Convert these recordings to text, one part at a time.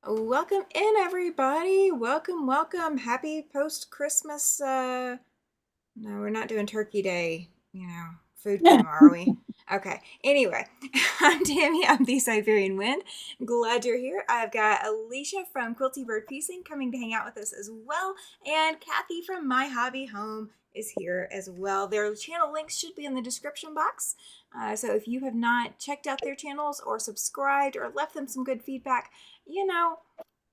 Welcome in, everybody. Welcome. Happy post-Christmas. No, we're not doing Turkey Day, food coma, are we? Okay. Anyway, I'm Tammy. I'm the Siberian Wind. Glad you're here. I've got Alicia from Quilty Bird Piecing coming to hang out with us as well, and Kathy from My Hobby Home is here as well. Their channel links should be in the description box. So if you have not checked out their channels or subscribed or left them some good feedback,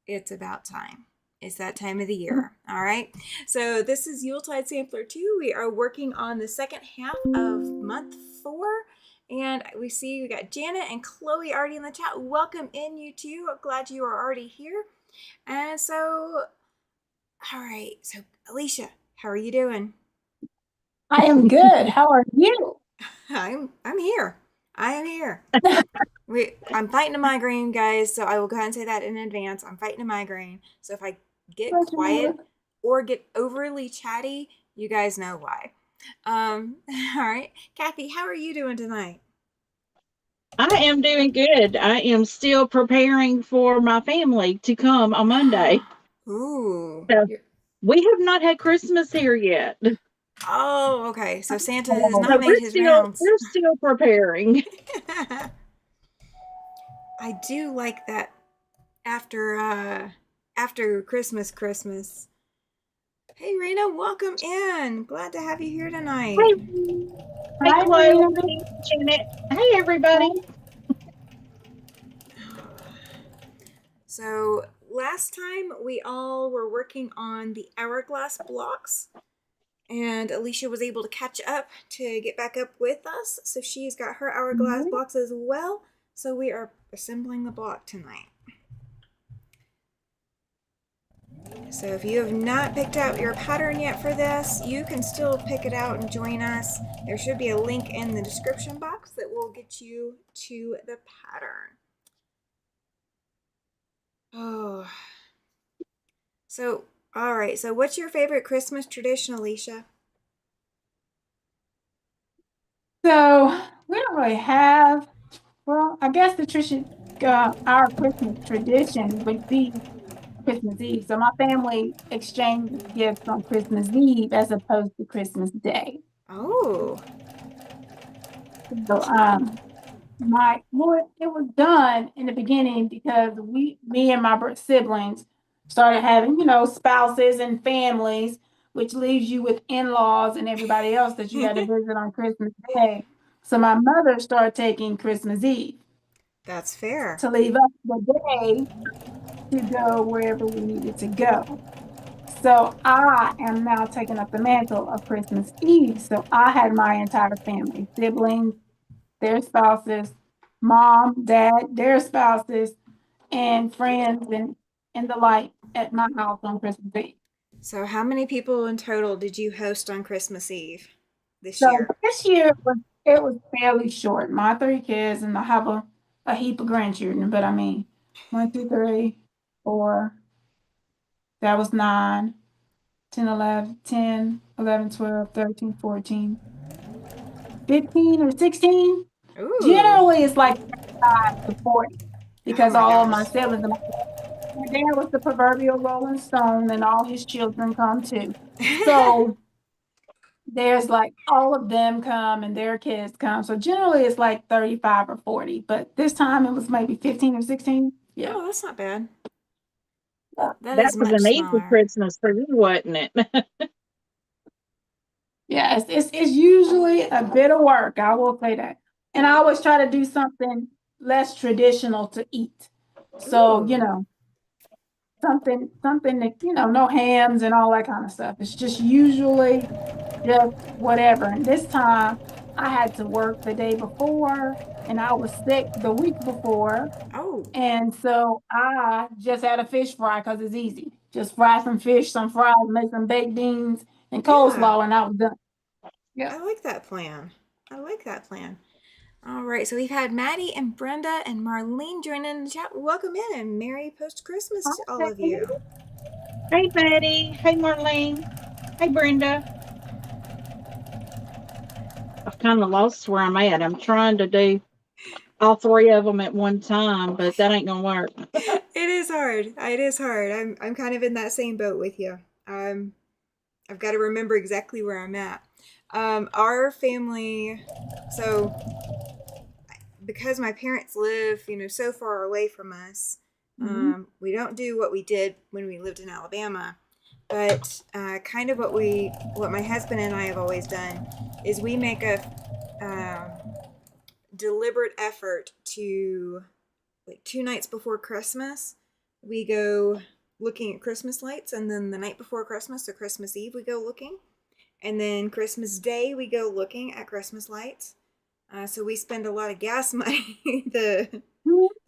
it's about time. It's that time of the year. All right. So this is Yuletide Sampler 2. We are working on the second half of month 4. And we see we got Janet and Chloe already in the chat. Welcome in, you two. Glad you are already here. And so, all right. So, Alicia, how are you doing? I am good. How are you? I'm here. I am here. I'm fighting a migraine, guys, so I will go ahead and say that in advance. I'm fighting a migraine. So if I get quiet or get overly chatty, you guys know why. All right. Kathy, how are you doing tonight? I am doing good. I am still preparing for my family to come on Monday. Ooh. So we have not had Christmas here yet. Oh, okay. So Santa has not made his rounds. We're still preparing. I do like that after Christmas. Hey, Raina, welcome in. Glad to have you here tonight. Hey, Chloe. Janet. Hey, everybody. So last time we all were working on the hourglass blocks, and Alicia was able to catch up to get back up with us. So she's got her hourglass blocks as well. So we are assembling the block tonight. So if you have not picked out your pattern yet for this, you can still pick it out and join us. There should be a link in the description box that will get you to the pattern. Oh. So, all right. So what's your favorite Christmas tradition, Alicia? So we don't really have, well, I guess the tradition, our Christmas tradition would be Christmas Eve. So my family exchanges gifts on Christmas Eve as opposed to Christmas Day. Oh. So it was done in the beginning because me and my siblings started having, spouses and families, which leaves you with in-laws and everybody else that you got to visit on Christmas Day. So my mother started taking Christmas Eve. That's fair. To leave us the day to go wherever we needed to go. So I am now taking up the mantle of Christmas Eve. So I had my entire family, siblings, their spouses, mom, dad, their spouses, and friends and the like at my house on Christmas Eve. So how many people in total did you host on Christmas Eve this So year? this year it was fairly short. My 3 kids, and I have a heap of grandchildren, but I mean 1, 2, 3, 4, that was 9, 10, 11, 10, 11, 12, 13, 14, 15 or 16. Ooh. Generally it's like 5 to 40 because all of my gosh. siblings, my dad was the proverbial Rolling Stone, and all his children come too. So there's like all of them come and their kids come. So generally it's like 35 or 40, but this time it was maybe 15 or 16. Yeah. Oh, that's not bad. That was an easy Christmas for you, wasn't it? Yeah, it's usually a bit of work, I will say that. And I always try to do something less traditional to eat. So, Ooh. something that, no hams and all that kind of stuff. It's just usually just whatever. And this time I had to work the day before and I was sick the week before. Oh. And so I just had a fish fry because it's easy. Just fry some fish, some fries, make some baked beans and coleslaw, and I was done. Yeah. I like that plan. All right, so we've had Maddie and Brenda and Marlene join in the chat. Welcome in and Merry post-Christmas to all of you. Hey, Maddie. Hey, Marlene. Hey, Brenda. I've kind of lost where I'm at. I'm trying to do all 3 of them at one time, but that ain't gonna work. It is hard. It is hard. I'm kind of in that same boat with you. I've got to remember exactly where I'm at. Our family, so because my parents live, so far away from us, Mhm. we don't do what we did when we lived in Alabama. But kind of what my husband and I have always done is we make a deliberate effort to, like, 2 nights before Christmas, we go looking at Christmas lights, and then the night before Christmas, so Christmas Eve, we go looking, and then Christmas Day, we go looking at Christmas lights. So we spend a lot of gas money the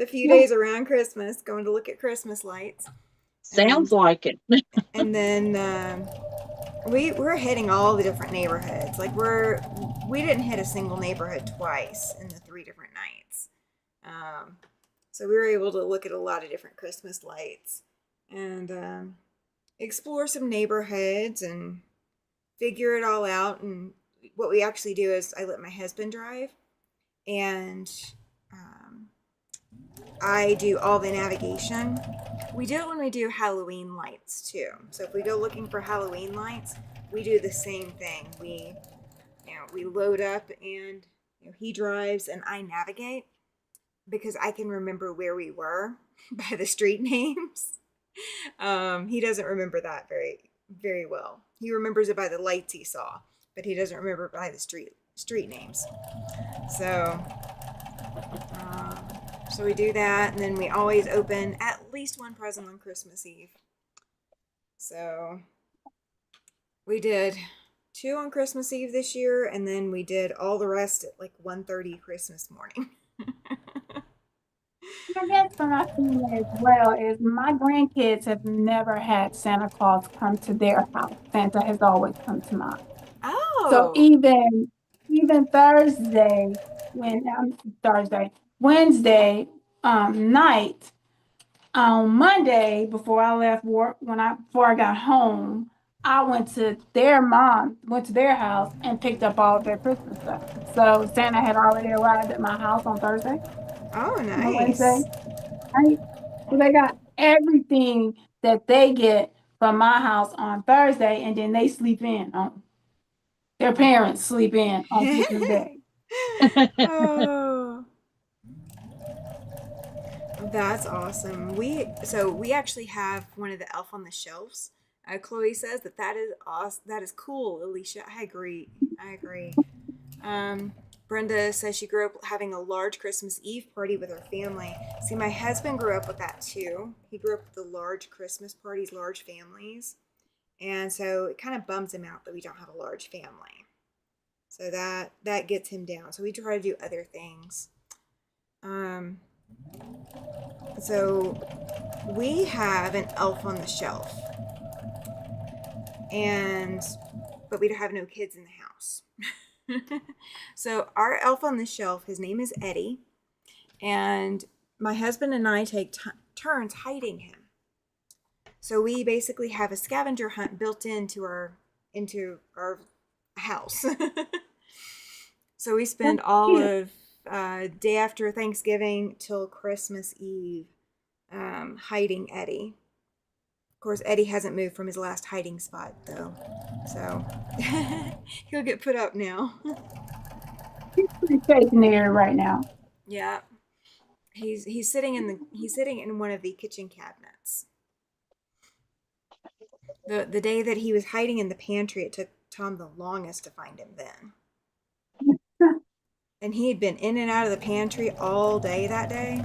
few Yeah. days around Christmas going to look at Christmas lights, Sounds and like it. and then we're hitting all the different neighborhoods. Like we didn't hit a single neighborhood twice in the 3 different nights. Um, so we were able to look at a lot of different Christmas lights and explore some neighborhoods and figure it all out. And what we actually do is I let my husband drive, and um, I do all the navigation. We do it when we do Halloween lights too. So if we go looking for Halloween lights, we do the same thing. We load up, and he drives and I navigate because I can remember where we were by the street names. He doesn't remember that very well. He remembers it by the lights he saw, but he doesn't remember by the street names. So, um, so we do that, and then we always open at least one present on Christmas Eve. So we did two on Christmas Eve this year, and then we did all the rest at like 1:30 Christmas morning. I guess for my family as well is my grandkids have never had Santa Claus come to their house. Santa has always come to mine. So Oh. even Thursday, Wednesday night, on Monday before I left work, before I got home, I went to their house and picked up all of their Christmas stuff. So Santa had already arrived at my house Oh, on Wednesday nice. night. So they got everything that they get from my house on Thursday, and then they sleep in on their parents sleep in on Christmas Day. Oh, that's awesome. We actually have one of the Elf on the Shelves. Chloe says that is awesome. That is cool, Alicia. I agree. I agree. Um, Brenda says she grew up having a large Christmas Eve party with her family. See, my husband grew up with that too. He grew up with the large Christmas parties, large families, and so it kind of bums him out that we don't have a large family. So that gets him down. So we try to do other things. Um, so we have an elf on the shelf, and but we have no kids in the house. So our elf on the shelf, his name is Eddie, and my husband and I take turns hiding him. So we basically have a scavenger hunt built into our house. So we That's spend all cute. of day after Thanksgiving till Christmas Eve hiding Eddie. Of course, Eddie hasn't moved from his last hiding spot though, so he'll get put up now. He's pretty safe in there right now. Yeah, he's sitting in one of the kitchen cabinets. The day that he was hiding in the pantry, it took Tom the longest to find him then. And he had been in and out of the pantry all day that day.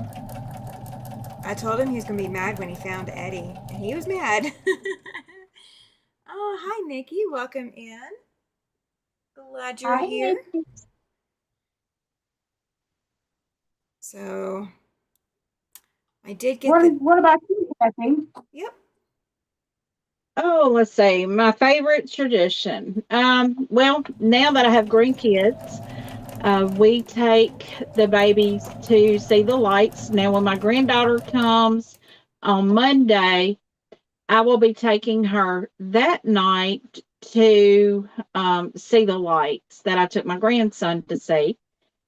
I told him he was going to be mad when he found Eddie, and he was mad. Oh, hi, Nikki. Welcome in. Glad you're I here. So, I did get the. what about you, Kathy? Yep. Oh, let's see. My favorite tradition. Well, now that I have grandkids, we take the babies to see the lights. Now, when my granddaughter comes on Monday, I will be taking her that night to see the lights that I took my grandson to see.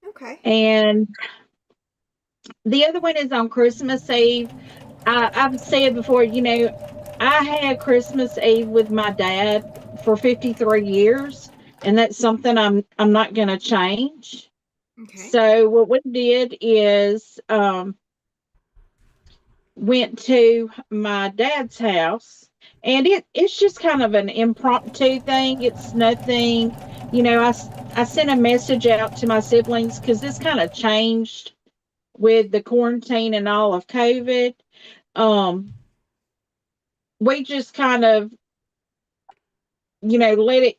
Okay. And the other one is on Christmas Eve. I've said before, I had Christmas Eve with my dad for 53 years, and that's something I'm not going to change. Okay. So what we did is went to my dad's house, and it's just kind of an impromptu thing. It's nothing, I sent a message out to my siblings because this kind of changed with the quarantine and all of COVID. Um, we just kind of, let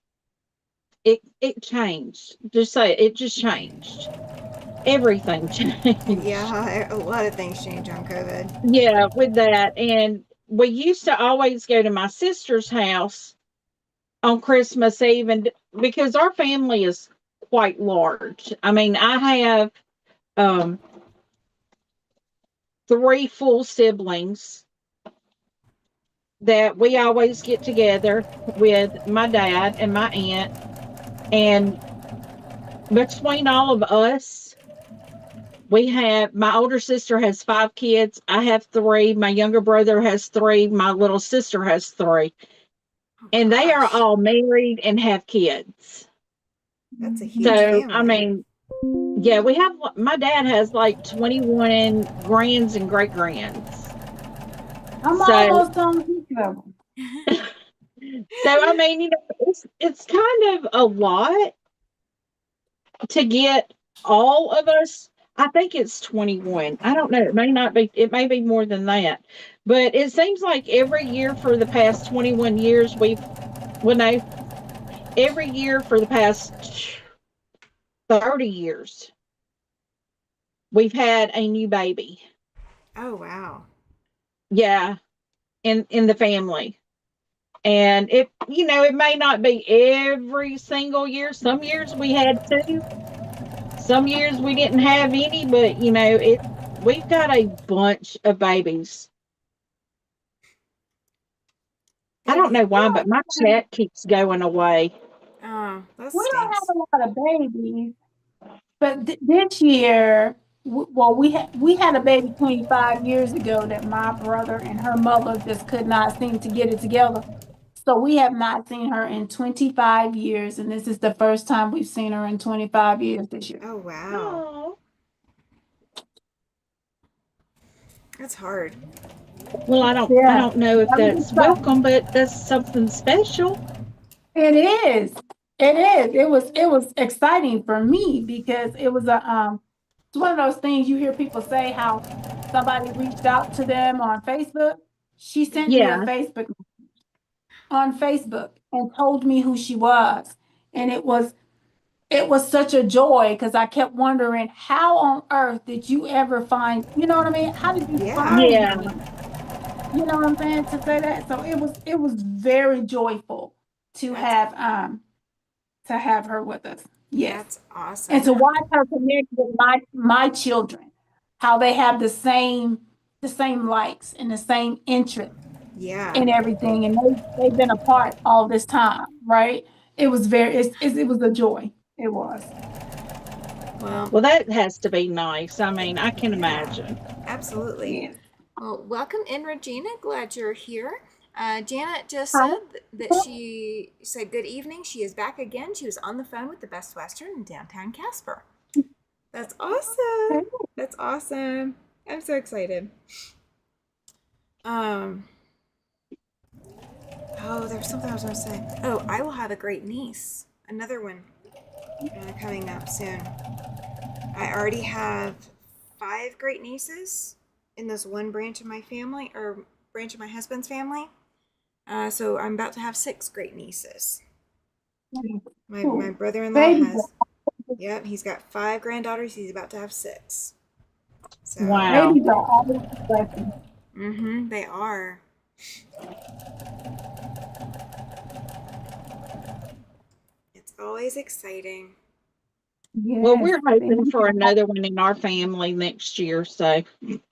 it changed. Just say it just changed. Everything changed. Yeah, a lot of things change on COVID. Yeah, with that. And we used to always go to my sister's house on Christmas Eve, and because our family is quite large. I mean, I have um, three full siblings that we always get together with my dad and my aunt. And between all of us, we have my older sister has five kids. I have three. My younger brother has three. My little sister has three. Oh And they are gosh, all married and have kids. that's a Mhm. huge So, I family. mean, yeah, my dad has like 21 grands and great grands. I'm So, almost on each level. I mean, it's kind of a lot to get all of us. I think it's 21. I don't know. It may be more than that. But it seems like every year for the past 21 years, well, no, every year for the past 30 years, we've had a new baby. Oh wow. Yeah, in the family. And it may not be every single year. Some years we had two, some years we didn't have any, but we've got a bunch of babies. I Have don't know you? why, but my chat keeps going away. Oh, that We don't have stinks. a lot of babies, but this year, well, we had a baby 25 years ago that my brother and her mother just could not seem to get it together. So we have not seen her in 25 years, and this is the first time we've seen her in 25 years this year. Oh wow, Oh. that's hard. Well, I Yeah, don't know if that was that's exciting. welcome, but that's something special. It is. It is. It was exciting for me because it was it's one of those things you hear people say how somebody reached out to them on Facebook. She sent me a Yeah, Facebook on Facebook and told me who she was. And it was such a joy because I kept wondering how on earth did you ever find, you know what I mean? How did you Yeah, find yeah. me? You know what I'm saying? To say that. So it was very joyful to that's have her with us. Yes. that's And awesome. to watch her connect with my children, how they have the same likes and the same interest Yeah. in everything, and they've been apart all this time, right? It was a joy. It was. Well, Well, that has to be nice. I mean, I can yeah, imagine. absolutely. Yes. Well, welcome in, Regina. Glad you're here. Janet just Hi. said that she said good evening. She is back again. She was on the phone with the Best Western in downtown Casper. That's awesome. That's awesome. I'm so excited. Um. Oh, there's something I was going to say. Oh, I will have a great niece. Another one coming up soon. I already have five great nieces in this one branch of my family, or branch of my husband's family. So I'm about to have six great nieces. My Cool. brother-in-law Baby girl. has, yep, he's got five granddaughters. He's about to have six. So, Wow. Baby girl always a blessing. they are. It's always exciting. Well, Yes. we're Baby hoping for girl. another one in our family next year. So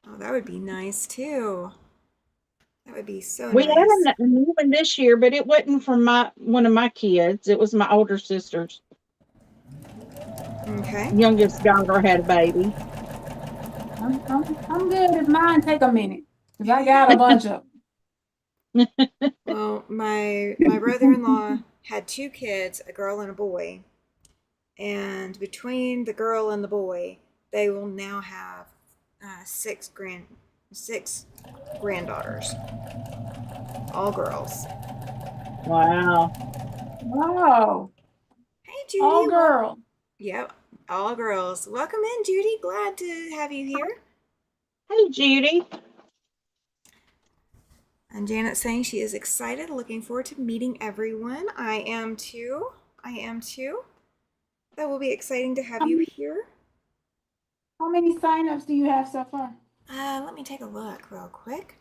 Oh, that would be nice too. That would be so we nice. had a new one this year, but it wasn't from my one of my kids. It was my older sister's Okay. youngest daughter had a baby. I'm good if mine take a minute. because I got a bunch of Well, my brother-in-law had two kids, a girl and a boy, and between the girl and the boy, they will now have six granddaughters, all girls. Wow. wow, Hey, Judy. all girl. Yep, all girls. Welcome in, Judy. Glad to have you here. Hey, Judy. And Janet's saying she is excited, looking forward to meeting everyone. I am too. I am too. That will be exciting to have How you many, here. how many signups do you have so far? Let me take a look real quick.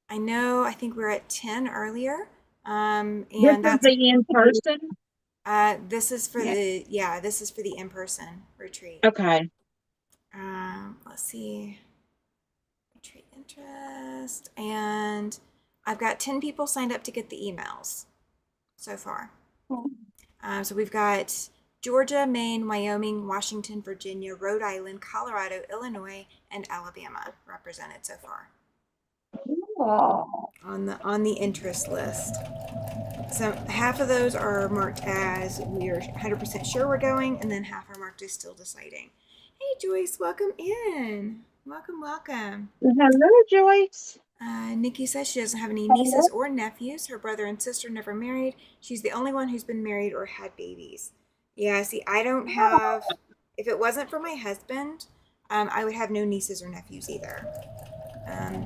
I think we are at 10 earlier. This And is that's the in person? this is for Yeah. this is for the in-person retreat. Okay. Let's see. Retreat interest. And I've got 10 people signed up to get the emails so far. Cool. So we've got Georgia, Maine, Wyoming, Washington, Virginia, Rhode Island, Colorado, Illinois, and Alabama represented so far Cool. on the interest list. So half of those are marked as we're 100% sure we're going, and then half are marked as still deciding. Hey Joyce, welcome in. Welcome, welcome. Hello, Joyce. Nikki says she doesn't have any Hello. nieces or nephews. Her brother and sister never married. She's the only one who's been married or had babies. Yeah, see, I don't have. If it wasn't for my husband, I would have no nieces or nephews either. Um,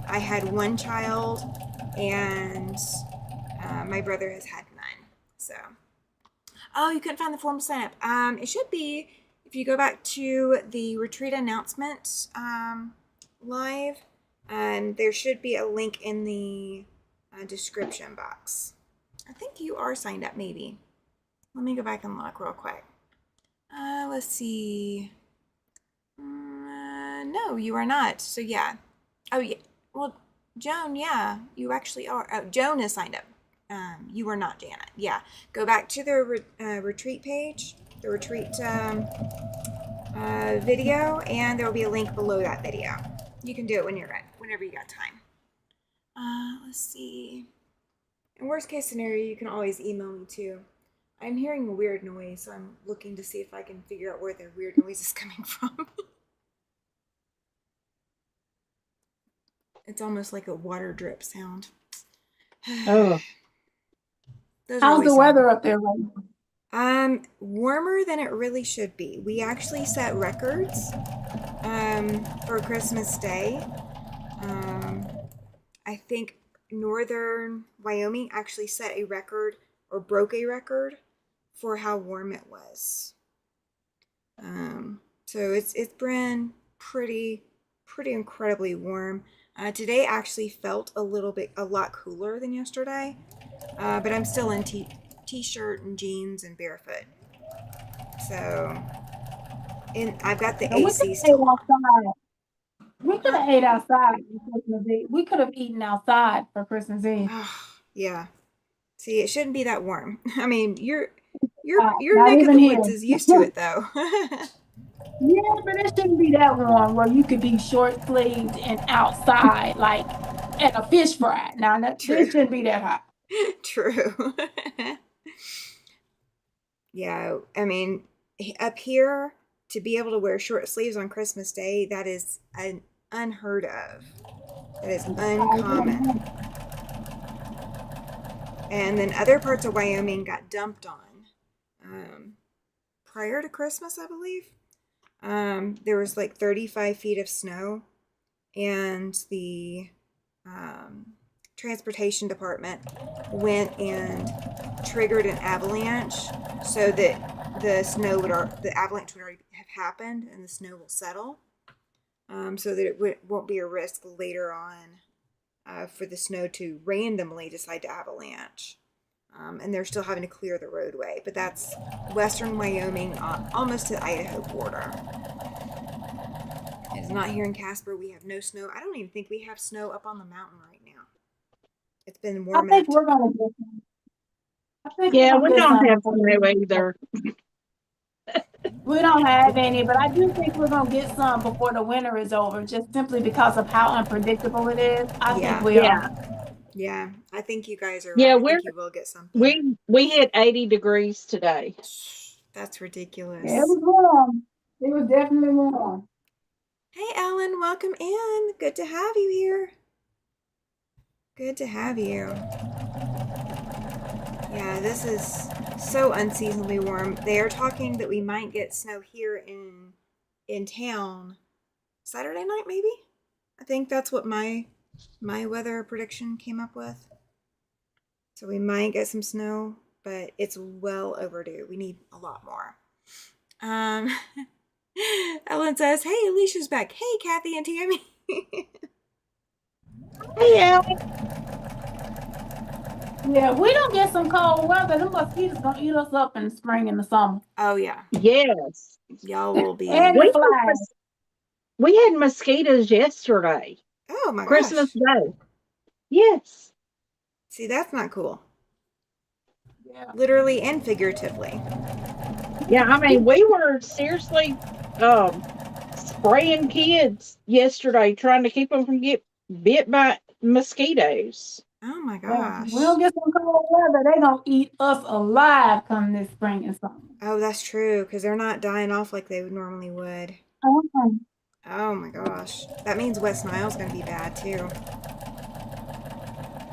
I had one child, and my brother has had none. So, oh, you couldn't find the form to sign up. It should be if you go back to the retreat announcement live. There should be a link in the description box. I think you are signed up, maybe. Let me go back and look real quick. Let's see. No, you are not. So, yeah. Oh, yeah. Well, Joan, yeah, you actually are. Oh, Joan is signed up. You are not Janet. Yeah. Go back to the retreat page, the retreat video, and there will be a link below that video. You can do it when you're ready, whenever you got time. Let's see. In worst case scenario, you can always email me too. I'm hearing a weird noise, so I'm looking to see if I can figure out where the weird noise is coming from. It's almost like a water drip sound. Oh, Those are How's always the some. weather up there right now? Warmer than it really should be. We actually set records for Christmas Day. I think northern Wyoming actually set a record or broke a record for how warm it was. So it's been pretty incredibly warm. Today actually felt a lot cooler than yesterday, but I'm still in t-shirt and jeans and barefoot. So, I've got the And we could AC have ate still on. outside. We could Huh? have ate outside for Christmas Eve. We could have eaten outside for Christmas Eve. Oh, yeah. See, it shouldn't be that warm. I mean, your Not neck of even the here. woods is used to it though. Yeah, but it shouldn't be that warm where you could be short sleeved and outside like at a fish fry. Now, this True. shouldn't be that hot. True. Yeah, I mean, up here to be able to wear short sleeves on Christmas Day, that is an unheard of. That is uncommon. And then other parts of Wyoming got dumped on prior to Christmas, I believe. There was like 35 feet of snow, and the transportation department went and triggered an avalanche so that the avalanche would already have happened and the snow will settle, so that won't be a risk later on for the snow to randomly decide to avalanche. And they're still having to clear the roadway, but that's western Wyoming, almost to the Idaho border. It is not here in Casper. We have no snow. I don't even think we have snow up on the mountain right now. It's been I warm enough think to. we're gonna get some. I think we're yeah, gonna we get don't some have before snow the either. We don't have any, but I do think we're gonna get some before the winter is over, just simply because of how unpredictable it is. I think Yeah. we are. Yeah. Yeah. I think you guys are Yeah, right. I think you will get something. we hit 80 degrees today. That's Yeah, it ridiculous. was warm. It was definitely warm. Hey, Ellen, welcome in. Good to have you here. Good to have you. Yeah, this is so unseasonably warm. They are talking that we might get snow here in town Saturday night, maybe. I think that's what my weather prediction came up with. So we might get some snow, but it's well overdue. We need a lot more. Um, Ellen says, "Hey, Alicia's back. Hey, Kathy and Tammy." Hey, Al. Yeah, we don't get some cold weather. The mosquitoes gonna eat us up in the spring and the summer. Oh yeah, Yes. y'all will And be. the We had, flies. we had mosquitoes yesterday, Oh my Christmas gosh. Day. Yes. See, that's not cool. Yeah. Literally and figuratively. Yeah, I mean, we were seriously spraying kids yesterday, trying to keep them from get bit by mosquitoes. Oh my Yeah. We gosh. don't get some cold weather. They gonna eat us alive come this spring and summer. Oh, that's true, because they're not dying off like they normally would. Um, Oh my gosh. That means West Nile's gonna be bad too.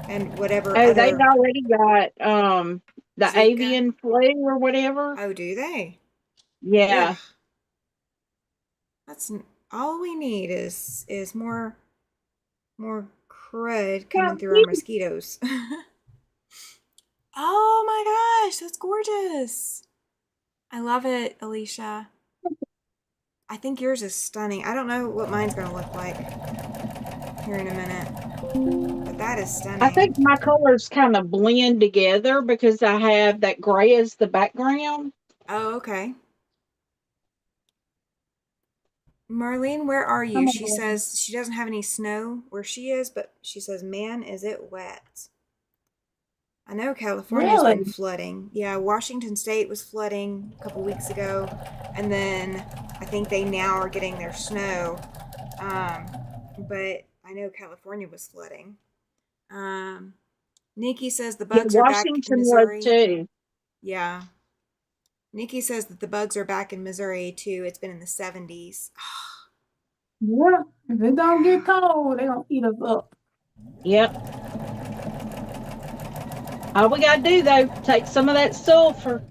And whatever Oh, they've other already got the Zika. avian flu or whatever. Oh, do they? Ugh. Yeah. That's all we need is more crud yeah, coming through our mosquitoes. Oh my gosh, that's gorgeous. I love it, Alicia. I think yours is stunning. I don't know what mine's gonna look like here in a minute, but that is I think stunning. my colors kind of blend together because I have that gray as the background. Oh, okay. Marlene, where are you? come She on. says she doesn't have any snow where she is, but she says, man, is it wet. I know California's been Really? flooding. Yeah, Washington State was flooding a couple weeks ago, and then I think they now are getting their snow. Um, but I know California was flooding. Um, Nikki says the Yeah, bugs are back in Washington was Missouri. too. Yeah. Nikki says that the bugs are back in Missouri too. It's been in the 70s. Yeah. If it don't get Yeah. cold, they gonna eat us up. Yep. All we got to do, though, take some of that sulfur.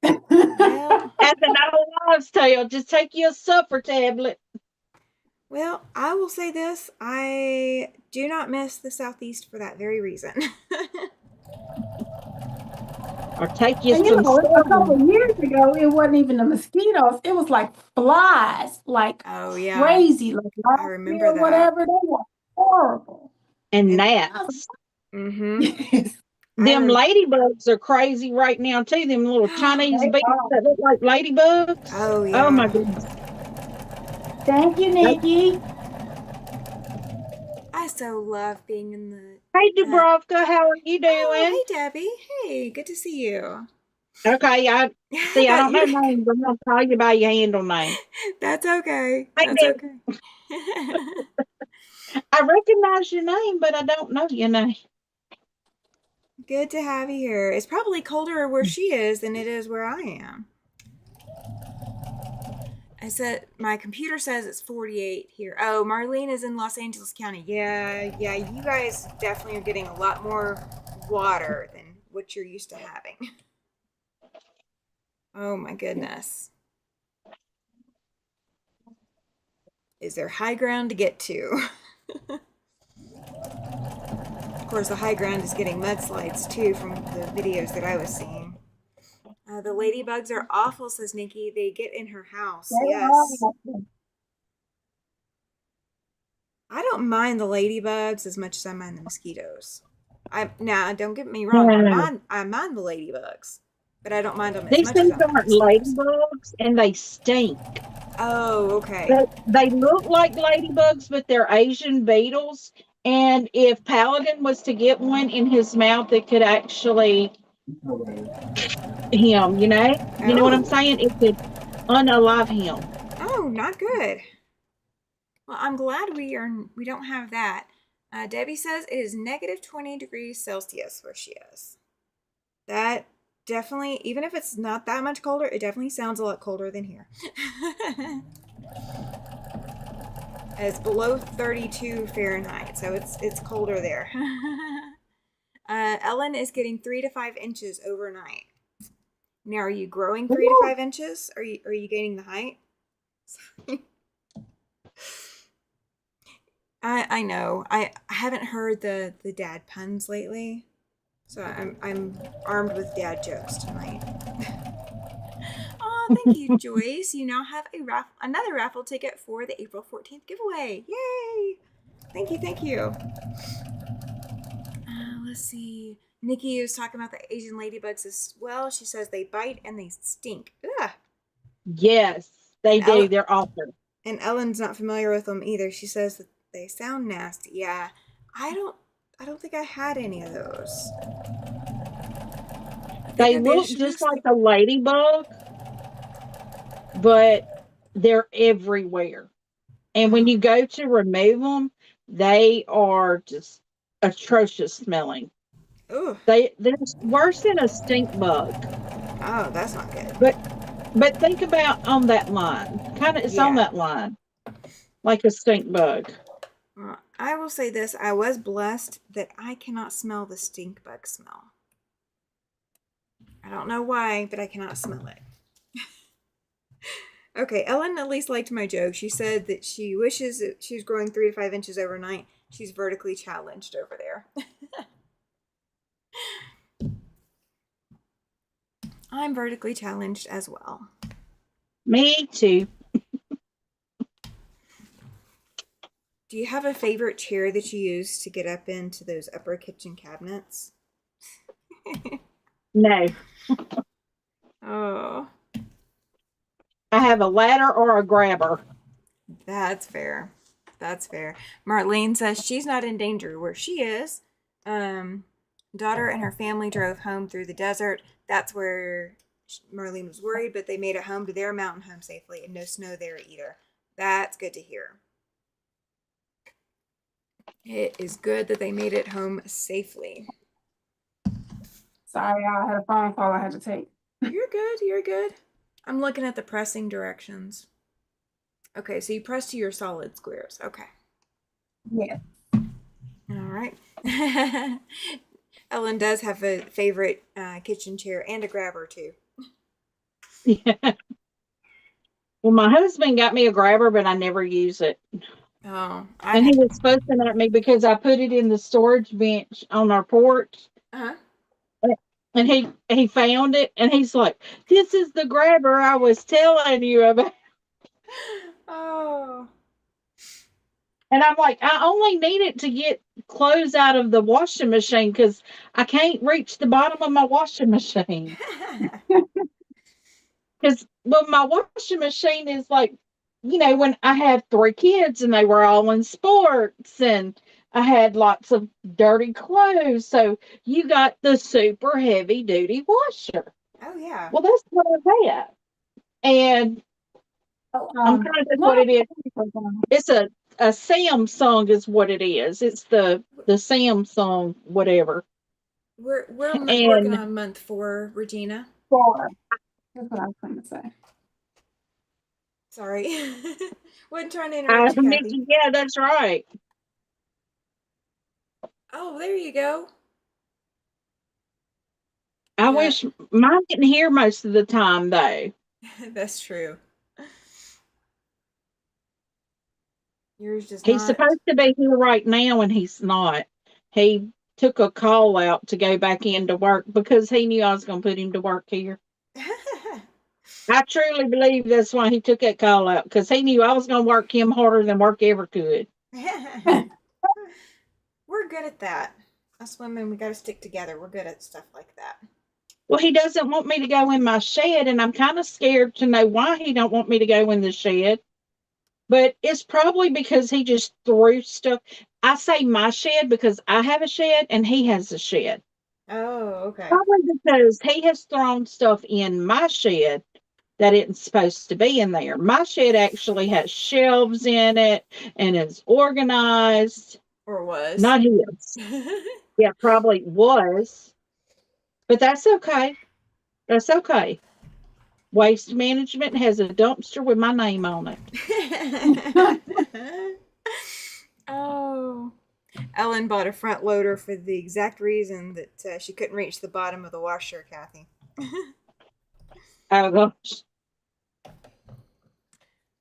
Well, As an old wives' tale, just take you a sulfur tablet well, I will say this. I do not miss the Southeast for that very reason. or take you And you some know, a couple sun. of years ago, it wasn't even the mosquitoes. It was like flies, like Oh, yeah. crazy, like I last remember year, that. whatever. They were horrible. And And I was gnats. mm-hmm. like, yes, I Them ladybugs are crazy right now, too. Them little Chinese they bees are. that look like ladybugs. Oh, Oh, my yeah. goodness. Thank you, Nikki. I so love being in the Hey, uh Dubrovka, how are you Oh, doing? hey Debbie. Hey, good to see you. Okay, I That don't know you're names. I'm going to call you by your handle name. That's okay. Hey, That's Deb, okay. I recognize your name, but I don't know your name. Good to have you here. It's probably colder where she is than it is where I am. I said my computer says it's 48 here. Oh, Marlene is in Los Angeles County. Yeah, yeah, you guys definitely are getting a lot more water than what you're used to having. Oh my goodness. Is there high ground to get to? Of course, the high ground is getting mudslides too from the videos that I was seeing. The ladybugs are awful, says Nikki. They get in her house. They Yes. are. I don't mind the ladybugs as much as I mind the mosquitoes. I now don't get me wrong. I Yeah. mind the ladybugs, but I don't mind them as These much as things I mind the aren't mosquitoes. ladybugs, and they stink. Oh, okay. They look like ladybugs, but they're Asian beetles. And if Paladin was to get one in his mouth, it could actually him, you know what I'm Oh, saying? It could unalive him. oh, not good. Well, I'm glad we don't have that. Debbie says it is negative 20 degrees Celsius where she is. That definitely, even if it's not that much colder, it definitely sounds a lot colder than here. It's below 32 Fahrenheit, so it's colder there. Ellen is getting 3 to 5 inches overnight. Now, are you growing 3 to 5 inches? Are you gaining the height? I know. I haven't heard the dad puns lately, so I'm armed with dad jokes tonight. Oh, thank you, Joyce. You now have another raffle ticket for the April 14th giveaway. Yay! Thank you, thank you. Let's see. Nikki is talking about the Asian ladybugs as well. She says they bite and they stink. Ugh. Yes, And they do. They're awful. Ellen's not familiar with them either. She says that they sound nasty. Yeah, I don't I don't think I had any of those. I think They I'd be a look just like schnook. a ladybug, but they're everywhere. And when Oh, you go to remove them, they are just atrocious smelling. ooh. They're worse than a stink bug. Oh, that's not good. But think about on that line. Kind of it's on Yeah. that line, like a stink bug. I will say this: I was blessed that I cannot smell the stink bug smell. I don't know why, but I cannot smell it. Okay, Ellen at least liked my joke. She said that she wishes that she was growing 3 to 5 inches overnight. She's vertically challenged over there. I'm vertically challenged as well. Me too. Do you have a favorite chair that you use to get up into those upper kitchen cabinets? No, Oh, I have a ladder or a grabber. that's fair. That's fair. Marlene says she's not in danger where she is. Um, daughter and her family drove home through the desert. That's where Marlene was worried, but they made it home to their mountain home safely and no snow there either. That's good to hear. It is good that they made it home safely. Sorry, y'all, I had a phone call I had to take. You're good. You're good. I'm looking at the pressing directions. Okay, so you press to your solid squares. Okay. Yeah. All right. Ellen does have a favorite kitchen chair and a grabber too. Yeah. Well, my husband got me a grabber, but I never use it. Oh, And he was fussing at me because I put it in the storage bench on our porch. uh-huh. And he found it and he's like, "This is the grabber I was telling you about." Oh. And I'm like, "I only need it to get clothes out of the washing machine because I can't reach the bottom of my washing machine." Because well, my washing machine is like, when I had 3 kids and they were all in sports and I had lots of dirty clothes. So you got the super heavy duty washer. Oh yeah. Well, that's what I have. And Oh, I'm trying to think one what of it is. the It's a Samsung is what it is. It's the Samsung whatever. We're working And on month 4, Regina. four. That's what I was going to say. Sorry. Wasn't trying to interrupt you, Kathy. yeah, that's right. Oh, there you go. I Yeah, wish mine didn't hear most of the time though. that's true. Yours does He's not. supposed to be here right now and he's not. He took a call out to go back into work because he knew I was going to put him to work here. I truly believe that's why he took that call out because he knew I was going to work him harder than work ever could. We're good at that. Us women, we got to stick together. We're good at stuff like that. Well, he doesn't want me to go in my shed, and I'm kind of scared to know why he don't want me to go in the shed. But it's probably because he just threw stuff. I say my shed because I have a shed and he has a shed. Oh, okay. Probably because he has thrown stuff in my shed that isn't supposed to be in there. My shed actually has shelves in it and is organized. Or was. Not his. Yeah, probably was, but that's okay. That's okay. Waste management has a dumpster with my name on it. Oh. Ellen bought a front loader for the exact reason that she couldn't reach the bottom of the washer, Kathy. Oh gosh.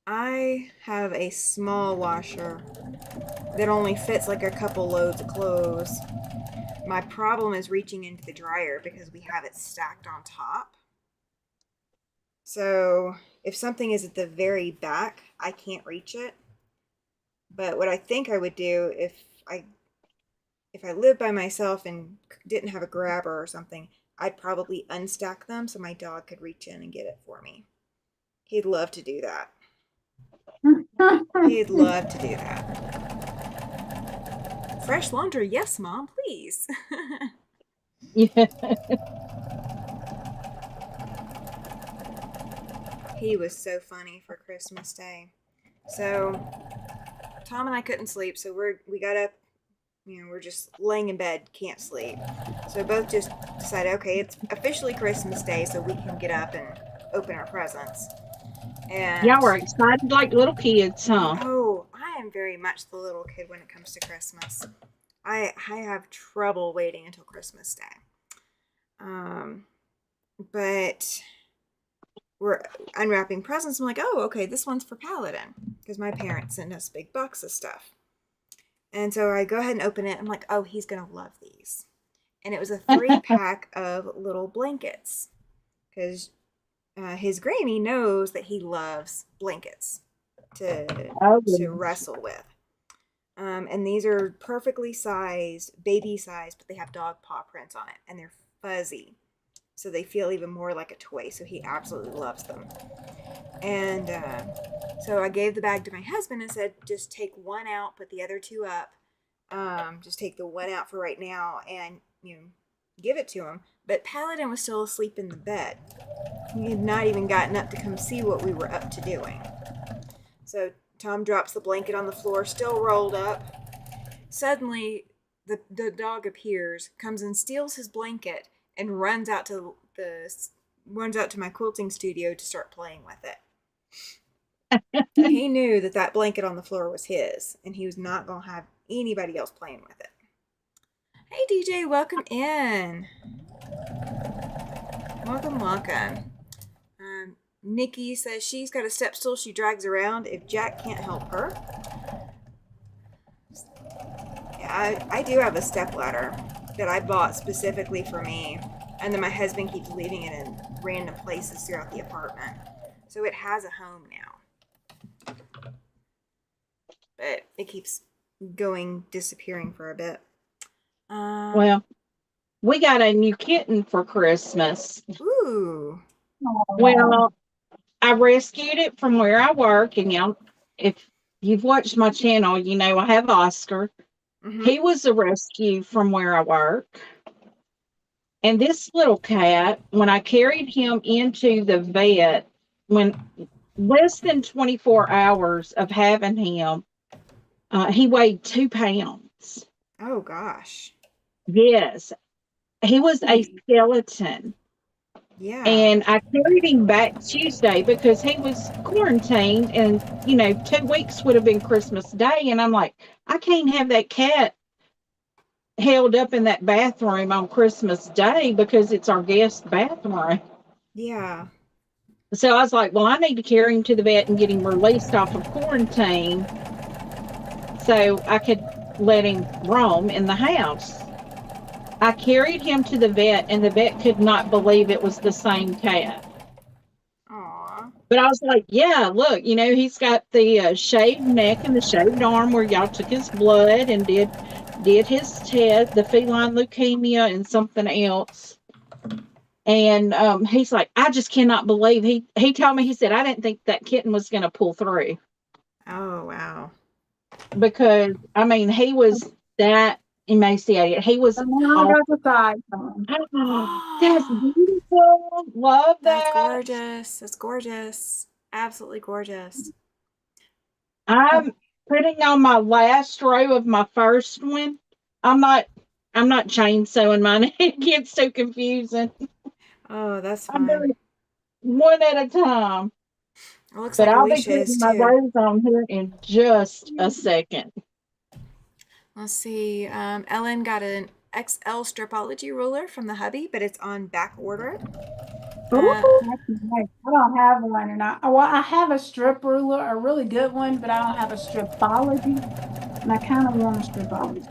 I have a small washer that only fits like a couple loads of clothes. My problem is reaching into the dryer because we have it stacked on top. So if something is at the very back, I can't reach it. But what I think I would do I if I lived by myself and didn't have a grabber or something, I'd probably unstack them so my dog could reach in and get it for me. He'd love to do that. He'd love to do that. Fresh laundry, yes, Mom, please. Yeah. He was so funny for Christmas Day. So Tom and I couldn't sleep, so we got up. We're just laying in bed, can't sleep. So we both just decided, okay, it's officially Christmas Day, so we can get up and open our presents. And Y'all were excited like little kids, huh? oh, I am very much the little kid when it comes to Christmas. I have trouble waiting until Christmas Day. But we're unwrapping presents. I'm like, oh, okay, this one's for Paladin because my parents sent us a big box of stuff. And so I go ahead and open it. I'm like, oh, he's going to love these. And it was a 3-pack of little blankets because his granny knows that he loves blankets to Oh, wrestle with. And these are perfectly sized, baby sized, but they have dog paw prints on it and they're fuzzy. So they feel even more like a toy. So he absolutely loves them. And so I gave the bag to my husband and said, just take one out, put the other two up. Just take the one out for right now and, give it to him. But Paladin was still asleep in the bed. He had not even gotten up to come see what we were up to doing. So Tom drops the blanket on the floor, still rolled up. Suddenly, the dog appears, comes and steals his blanket, and runs out to my quilting studio to start playing with it. He knew that blanket on the floor was his, and he was not going to have anybody else playing with it. Hey, DJ, welcome in. Welcome. Nikki says she's got a step stool she drags around if Jack can't help her. Yeah, I do have a step ladder that I bought specifically for me, and then my husband keeps leaving it in random places throughout the apartment. So it has a home now. But it keeps disappearing for a bit. well, we got a new kitten for Christmas. Ooh. Well, I rescued it from where I work, and if you've watched my channel, you know I have Oscar. Mm-hmm. He was a rescue from where I work. And this little cat, when I carried him into the vet, when less than 24 hours of having him, he weighed 2 pounds. Oh, gosh. Yes. He was a skeleton. Yeah. And I carried him back Tuesday because he was quarantined and, 2 weeks would have been Christmas Day. And I'm like, I can't have that cat held up in that bathroom on Christmas Day because it's our guest bathroom. Yeah. So I was like, well, I need to carry him to the vet and get him released off of quarantine so I could let him roam in the house. I carried him to the vet, and the vet could not believe it was the same cat. Aww. But I was like, yeah, look, he's got the shaved neck and the shaved arm where y'all took his blood and did his test, the feline leukemia and something else. And he's like, I just cannot believe he told me, he said, I didn't think that kitten was going to pull through. Oh, wow. Because, he was that emaciated. He was And now I awful. got the size on. Oh, that's beautiful. Love That's that. gorgeous. That's gorgeous. Absolutely gorgeous. I'm putting on my last row of my first one. I'm not I'm not chain sewing mine. It gets so confusing. Oh, that's I'm fun. doing one at a time. It looks But like I'll be Alicia putting is my too. rows on here in just a second. Let's see. Ellen got an XL stripology ruler from the hubby, but it's on back order. Uh, Ooh, That's nice. I don't have one, and I have a strip ruler, a really good one, but I don't have a stripology, and I kind of want a stripology.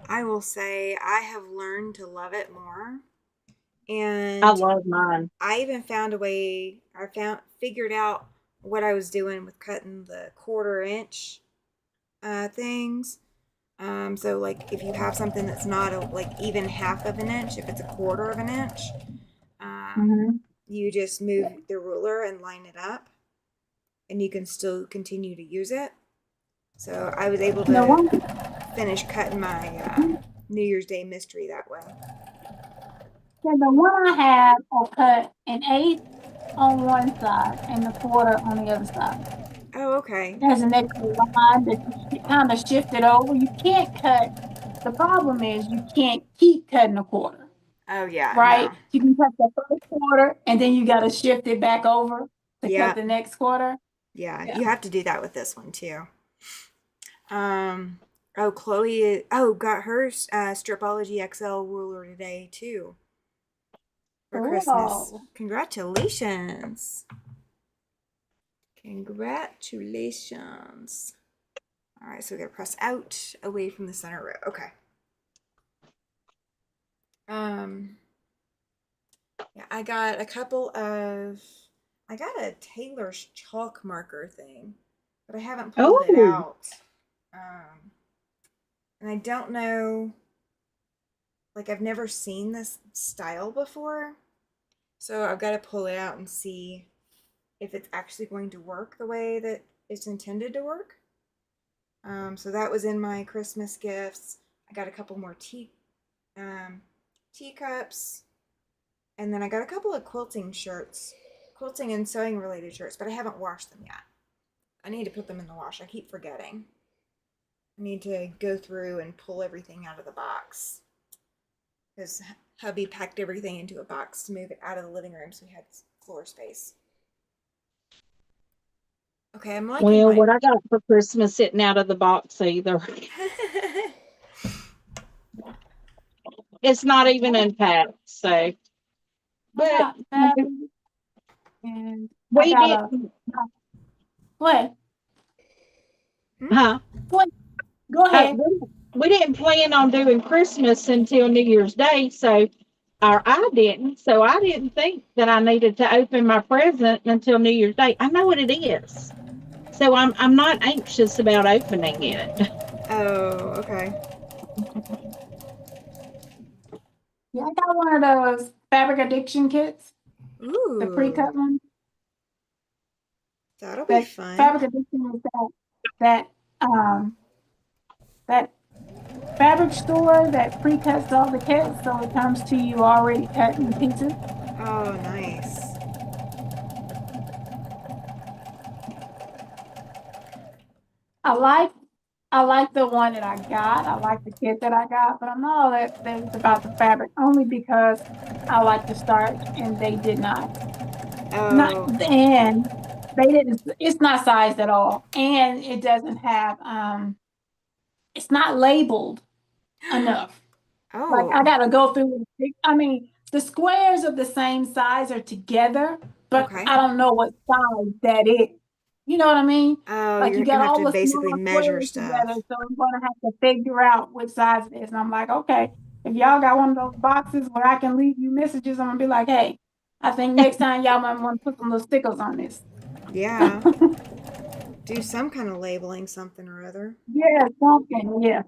I will say I have learned to love it more. I And love mine. I even found a way, figured out what I was doing with cutting the 1/4 inch things. So like if you have something that's not like even half of an inch, if it's a 1/4 of an inch, um, Mm-hmm. you just move the ruler and line it up, and you can still continue to use it. So I was able The to one, finish cutting my New Year's Day mystery that way. yeah, the one I have, I'll cut an eighth on one side and a quarter on the other side. Oh, okay. There's an extra line that you kind of shift it over. You can't cut. The problem is you can't keep cutting a quarter, Oh yeah, right? no. You can cut the first quarter and then you got to shift it back over to cut Yeah, the next quarter. yeah. Yeah. You have to do that with this one too. Um. Oh, Chloe. Oh, got her Stripology XL ruler today too for Christmas. Cool. Congratulations! Congratulations! All right, so we gotta press out away from the center row. Okay. Um. Yeah, I got a couple of. I got a Taylor's chalk marker thing, but I haven't pulled it Oh, out. And I don't know. Like I've never seen this style before, so I've got to pull it out and see if it's actually going to work the way that it's intended to work. So that was in my Christmas gifts. I got a couple more teacups, and then I got a couple of quilting shirts, quilting and sewing related shirts, but I haven't washed them yet. I need to put them in the wash. I keep forgetting. I need to go through and pull everything out of the box because hubby packed everything into a box to move it out of the living room so we had floor space. Okay, I'm liking well, my. what I got for Christmas sitting out of the box either. It's not even unpacked. So, I but got fabric and I we got a didn't, what? Hmm? huh? What? Go Uh, ahead. we, we didn't plan on doing Christmas until New Year's Day. So, or I didn't. So I didn't think that I needed to open my present until New Year's Day. I know what it is. So I'm not anxious about opening it. Oh, okay. Yeah, I got one of those fabric addiction kits, the Ooh, pre-cut ones. that'll be That fun. fabric addiction is that um that fabric store that pre-cuts all the kits, so it comes to you already cut in pieces. Oh, nice. I like I like the one that I got. I like the kit that I got, but I'm not all that things about the fabric only because I like the starch and they did not. Not Oh, and they didn't it's not sized at all. And it doesn't have it's not labeled enough. Like I oh, gotta go through. I mean, the squares of the same size are together, but okay. I don't know what size that is. You know what I mean? Oh, Like you you're got gonna have all to the basically small measure squares together, stuff. so I'm gonna have to figure out what size it is. And I'm like, okay, if y'all got one of those boxes where I can leave you messages, I'm gonna be like, hey, I think next time y'all might want to put some little stickers on this. Yeah, do some kind of labeling, something or other. Yeah, something. Yeah.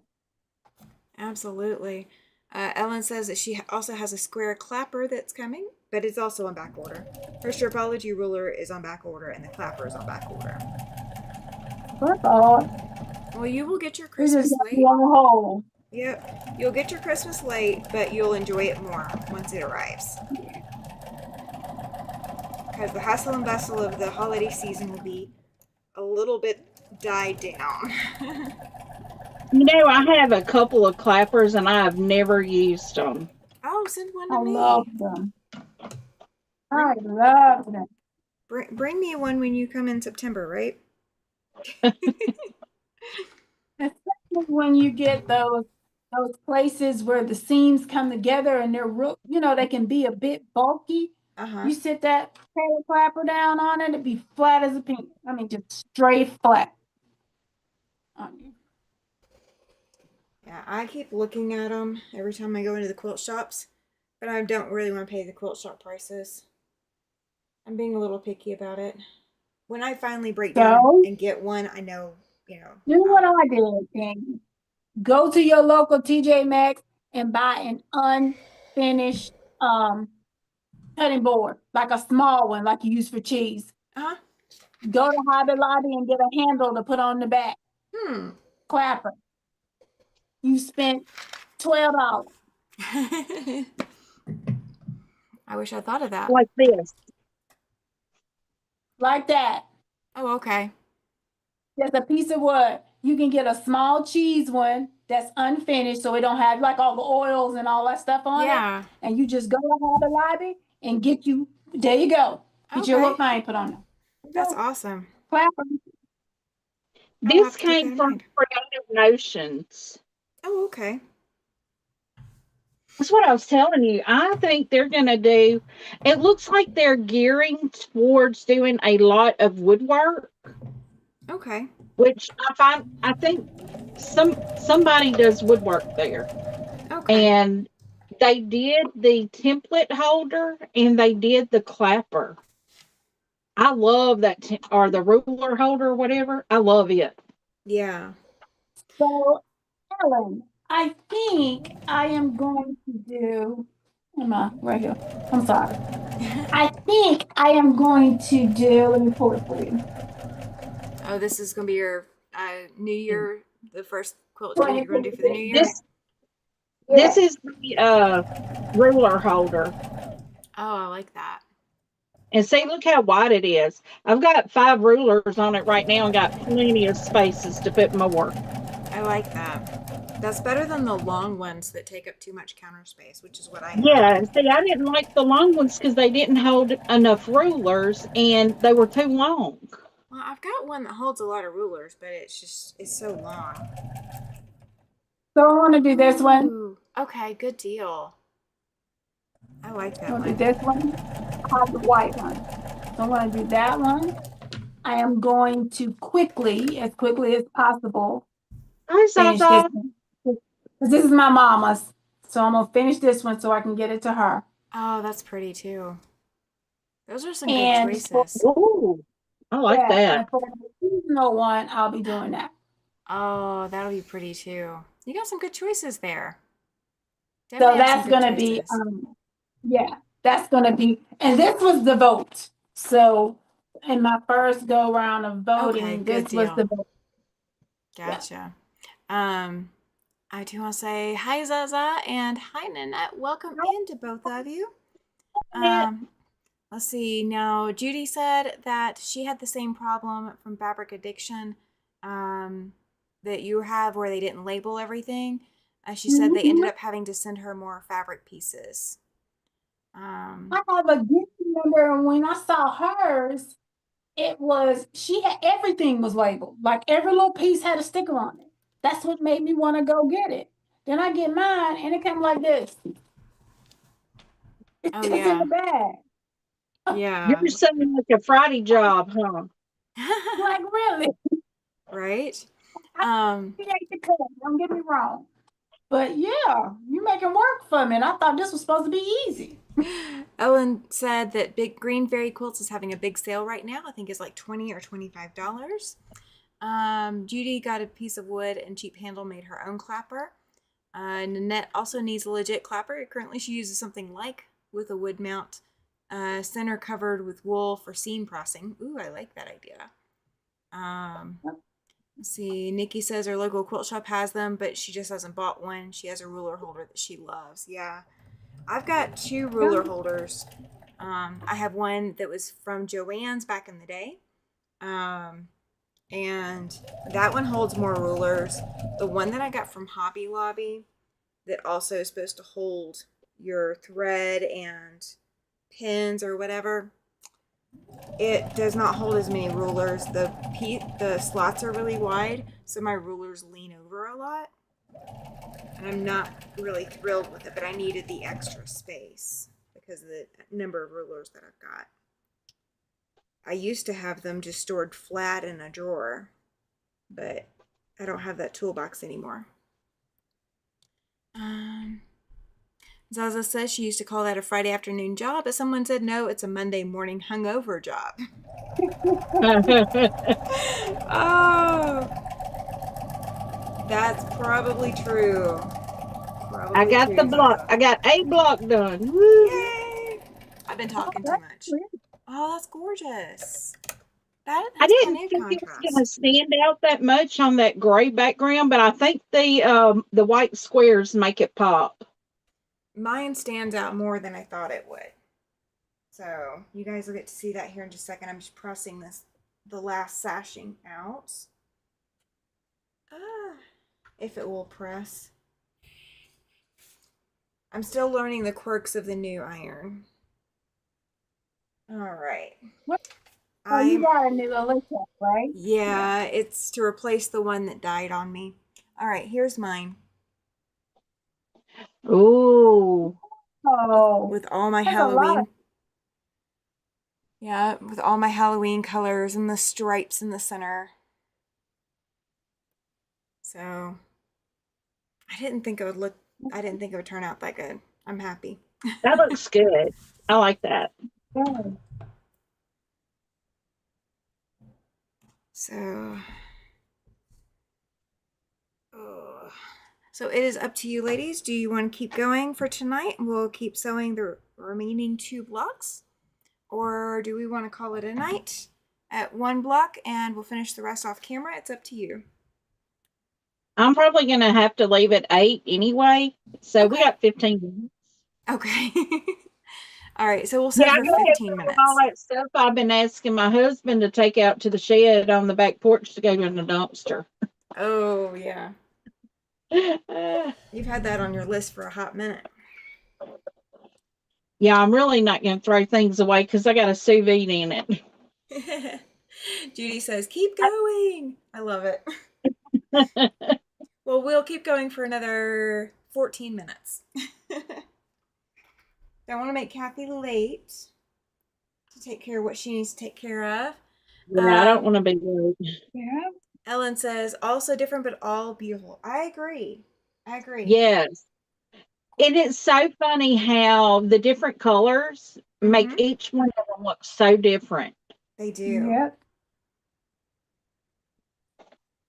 Absolutely. Ellen says that she also has a square clapper that's coming, but it's also on back order. Her Stripology ruler is on back order, and the clapper is on back order. That's all. Well, you will get your We just Christmas got slate. one hole. Yep. You'll get your Christmas late, but you'll enjoy it more once it arrives. Yeah. Because the hustle and bustle of the holiday season will be a little bit died down. I have a couple of clappers and I have never used them. Oh, send one to I love me. them. Bring, I love them. bring me one when you come in September, right? Especially when you get those places where the seams come together and they're real, they can be a bit bulky. Uh huh. You sit that tail clapper down on it, it'd be flat as a pin. I mean, just straight flat on you. Yeah, I keep looking at them every time I go into the quilt shops, but I don't really want to pay the quilt shop prices. I'm being a little picky about it. When I finally break down So, and get one, I know, you know, do what I did, and go to your local TJ Maxx and buy an unfinished cutting board, like a small one, like you use for cheese. uh Go to Hobby Lobby and get a handle to put on the back. huh. Clapper. You spent $12 Hmm. I wish I thought of that. Like this. like that. Oh, okay. Just a piece of wood. You can get a small cheese one that's unfinished, so it don't have like all the oils and all that stuff on it. Yeah. And you just go to Hobby Lobby and get you. There you go. Get your little Okay. thing put on there. There you That's go. awesome. Clapper. I will have This to keep that came in from mind. Creative Notions. Oh, okay. That's what I was telling you. I think they're going to do, it looks like they're gearing towards doing a lot of woodwork, Okay. which I think somebody does woodwork there. Okay. And they did the template holder and they did the clapper. I love that, or the ruler holder, or whatever. I love it. Yeah. So, Ellen, I think I am going to do. Am I right here? I'm sorry. I think I am going to do. Let me pull it for you. Oh, this is gonna be your New Year, the first quilt day Right, you're gonna do for the New Year. This this yeah. is the ruler holder. Oh, I like that. And see, look how wide it is. I've got 5 rulers on it right now and got plenty of spaces to put more. I like that. That's better than the long ones that take up too much counter space, which is what I have. Yeah, see, I didn't like the long ones because they didn't hold enough rulers and they were too long. Well, I've got one that holds a lot of rulers, but it's so long. So I want to do this one. Ooh, okay, good deal. I like I that want to do one. this one. I have the white one. So I want to do that one. I am going to quickly as possible, Hi, finish this Zaza. one. Because this is my mama's. So I'm going to finish this one so I can get it to her. Oh, that's pretty too. Those are some good And for, choices. Ooh, I like yeah, that. and for the seasonal one, I'll be doing that. Oh, that'll be pretty too. You got some good choices there. So Definitely have some that's good going to be, choices. yeah, that's going to be, and this was the vote. So in my first go round of Okay, voting, good this was deal. the vote. Yeah. Gotcha. Um, I do want to say hi, Zaza, and hi, Nanette. Welcome in to both of you. Um, let's see. Now, Judy said that she had the same problem from fabric addiction that you have, where they didn't label everything. She said they ended Mhm. up having to send her more fabric pieces. Um, I have a good number, and when I saw hers, it was she had everything was labeled. Like every little piece had a sticker on it. That's what made me want to go get it. Then I get mine, and it came like this. oh It's in the yeah, bag. yeah. You're saying like a Friday job, huh? Like really? Right. I Um, appreciate the cut. Don't get me wrong. But yeah, you making work for me. And I thought this was supposed to be easy. Ellen said that Big Green Fairy Quilts is having a big sale right now. I think it's like $20 or $25. Judy got a piece of wood and cheap handle made her own clapper. Nanette also needs a legit clapper. Currently, she uses something like with a wood mount, center covered with wool for seam pressing. Ooh, I like that idea. Um, Let's see, Nikki says her local quilt shop has them, but she just hasn't bought one. She has a ruler holder that she loves. Yeah, I've got two ruler holders. I have one that was from Joann's back in the day. Um, and that one holds more rulers. The one that I got from Hobby Lobby that also is supposed to hold your thread and pins or whatever, it does not hold as many rulers. The slots are really wide, so my rulers lean over a lot, and I'm not really thrilled with it. But I needed the extra space because of the number of rulers that I've got. I used to have them just stored flat in a drawer, but I don't have that toolbox anymore. Zaza says she used to call that a Friday afternoon job, but someone said no, it's a Monday morning hungover job. Oh, that's probably true. I Probably got the true, block. Zaza. I got a block done. Woo. Yay! I've been Oh, talking too that's much. pretty. Oh, that's gorgeous. That I has didn't plenty of think it was going to contrast. stand out that much on that gray background, but I think the white squares make it pop. Mine stands out more than I thought it would. So you guys will get to see that here in just a second. I'm just pressing the last sashing out. Ah, if it will press. I'm still learning the quirks of the new iron. All right. What? Oh, you I'm, got a new Alexa, right? Yeah. yeah, it's to replace the one that died on me. All right, here's mine Ooh. Oh, with all my there's a lot of. Halloween. Yeah, with all my Halloween colors and the stripes in the center. So I didn't think it would turn out that good. I'm happy. That looks good. I like that. Oh, So, oh. So it is up to you, ladies. Do you want to keep going for tonight? We'll keep sewing the remaining two blocks, or do we want to call it a night at one block and we'll finish the rest off camera? It's up to you. I'm probably going to have to leave at 8 anyway. So we Okay. got 15 minutes. Okay. All right. So we'll Yeah, sew I for go ahead 15 and all minutes. that stuff I've been asking my husband to take out to the shed on the back porch to go in the dumpster. Oh, yeah. You've had that on your list for a hot minute. Yeah, I'm really not going to throw things away because I got a sous vide in Judy says, keep going. I love it. it. Well, we'll keep going for another 14 minutes. Don't want to make Kathy late to take care of what she needs to take care of. Yeah, I don't want to be rude. yeah. Ellen says, also different, but all beautiful. I agree. I agree. Yes. And it's so funny how the different colors make Mm-hmm. each one of them look so different. They do. Yep.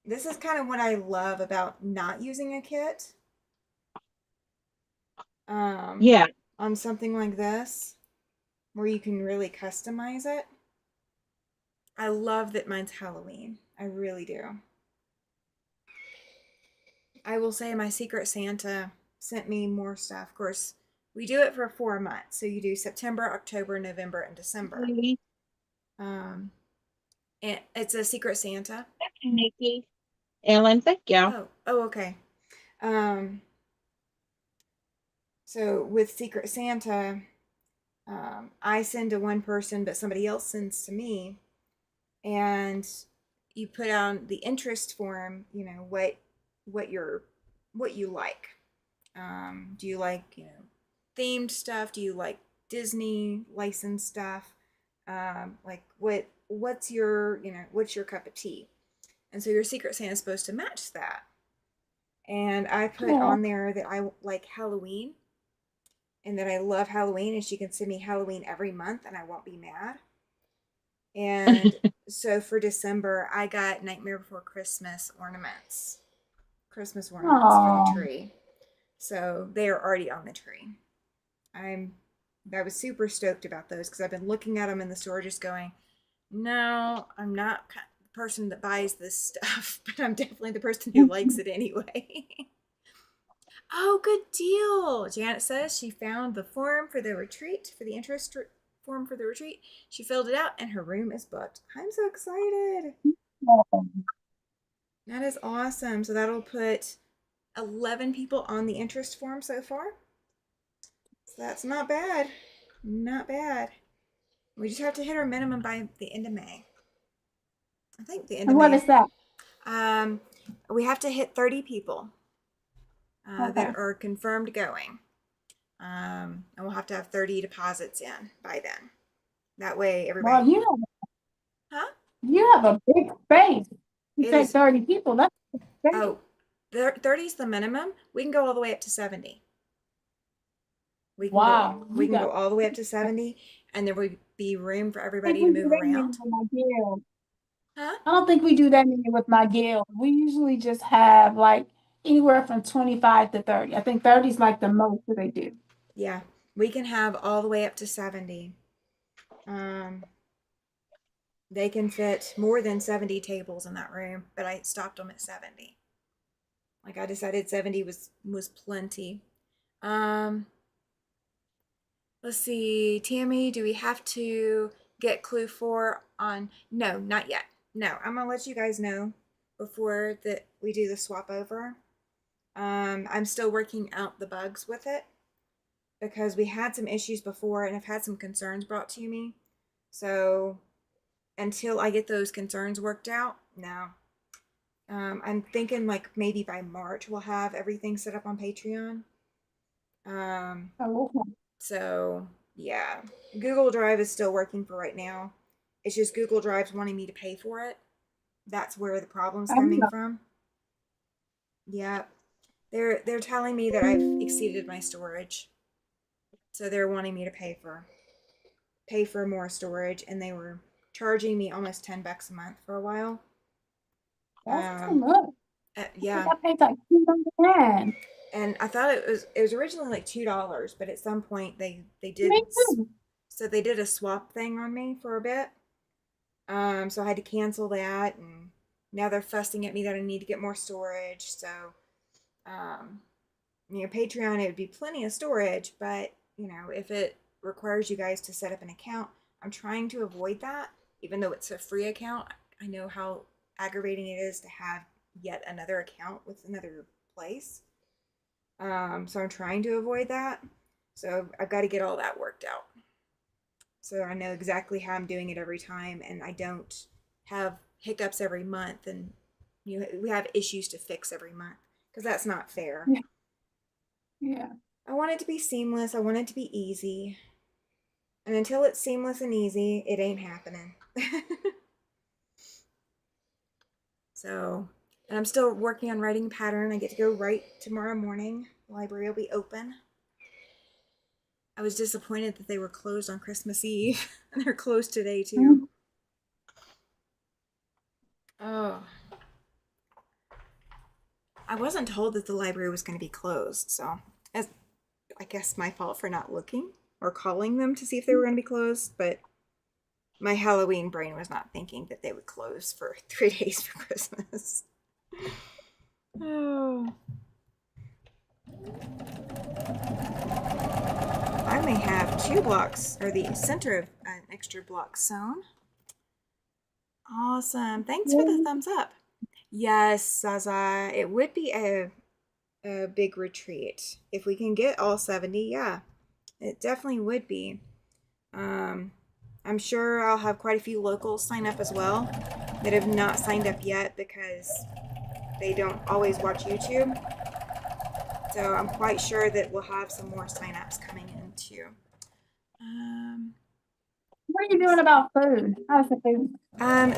This is kind of what I love about not using a kit. Um, Yeah. on something like this, where you can really customize it. I love that mine's Halloween. I really do. I will say my Secret Santa sent me more stuff. Of course, we do it for 4 months. So you do September, October, November, and December. Um, and it's a Secret Santa. Nikki. Ellen, thank you. Oh, okay. Um, so with Secret Santa, I send to one person, but somebody else sends to me, and you put on the interest form. You know what you're what you like. Do you like themed stuff? Do you like Disney licensed stuff? Like what's your what's your cup of tea? And so your Secret Santa is supposed to match that. And I put Oh, on there that I like Halloween and that I love Halloween, and she can send me Halloween every month and I won't be mad. And so for December, I got Nightmare Before Christmas ornaments for the oh, tree. So they are already on the tree. I'm I was super stoked about those because I've been looking at them in the store, just going, no, I'm not person that buys this stuff, but I'm definitely the person who likes it anyway. Oh, good deal. Janet says she found the form for the retreat, for the interest form for the retreat. She filled it out and her room is booked. I'm so excited. That is awesome. So that'll put 11 people on the interest form so far. So that's not bad. Not bad. We just have to hit our minimum by the end of May. I think the end of And what May. is that? Um, we have to hit 30 people Okay. that are confirmed going. And we'll have to have 30 deposits in by then. That way, everybody. Well, Huh? you have a big space. You It say is. 30 people. That's a big space. Oh, 30 is the minimum. We can go all the way up to 70. We can go. Wow. We You can got go all the way up to 70, and there will be room for I think everybody to we do move that many around. with my guild. Huh? I don't think we do that many with my guild. We usually just have like anywhere from 25 to 30. I think 30 is like the most that they do. Yeah, we can have all the way up to 70. Um, they can fit more than 70 tables in that room, but I stopped them at 70. Like I decided 70 was plenty. Um, let's see, Tammy, do we have to get clue 4 on? No, not yet. No, I'm gonna let you guys know before that we do the swap over. I'm still working out the bugs with it because we had some issues before and I've had some concerns brought to me. So until I get those concerns worked out, no. I'm thinking like maybe by March we'll have everything set up on Patreon. Um, Oh, okay. so yeah, Google Drive is still working for right now. It's just Google Drive's wanting me to pay for it. That's where the problem's I coming know. from. Yeah, they're telling me that I've exceeded my storage, so they're wanting me to pay for more storage, and they were charging me almost $10 a month for a while. That's too Um, much. I think yeah, I paid like 200. and I thought it was originally like $2, but at some point they did Me too. so they did a swap thing on me for a bit. So I had to cancel that, and now they're fussing at me that I need to get more storage. So, um, Patreon, it would be plenty of storage, but if it requires you guys to set up an account, I'm trying to avoid that. Even though it's a free account, I know how aggravating it is to have yet another account with another place. So I'm trying to avoid that. So I've got to get all that worked out. So I know exactly how I'm doing it every time, and I don't have hiccups every month, and we have issues to fix every month because that's not fair. Yeah. Yeah. I want it to be seamless. I want it to be easy, and until it's seamless and easy, it ain't happening. So, and I'm still working on writing a pattern. I get to go write tomorrow morning. The library will be open. I was disappointed that they were closed on Christmas Eve, and they're closed today too. Mhm. Oh, I wasn't told that the library was going to be closed, so I guess my fault for not looking or calling them to see if they were going to be closed, but my Halloween brain was not thinking that they would close for 3 days for Christmas. Oh. I may have 2 blocks, or the center of an extra block sewn. Awesome. Thanks for the thumbs up. Yes, Zaza, it would be a big retreat. If we can get all 70, yeah, it definitely would be. Um, I'm sure I'll have quite a few locals sign up as well that have not signed up yet because they don't always watch YouTube. So I'm quite sure that we'll have some more signups coming in too. What are you doing about food? How's the food?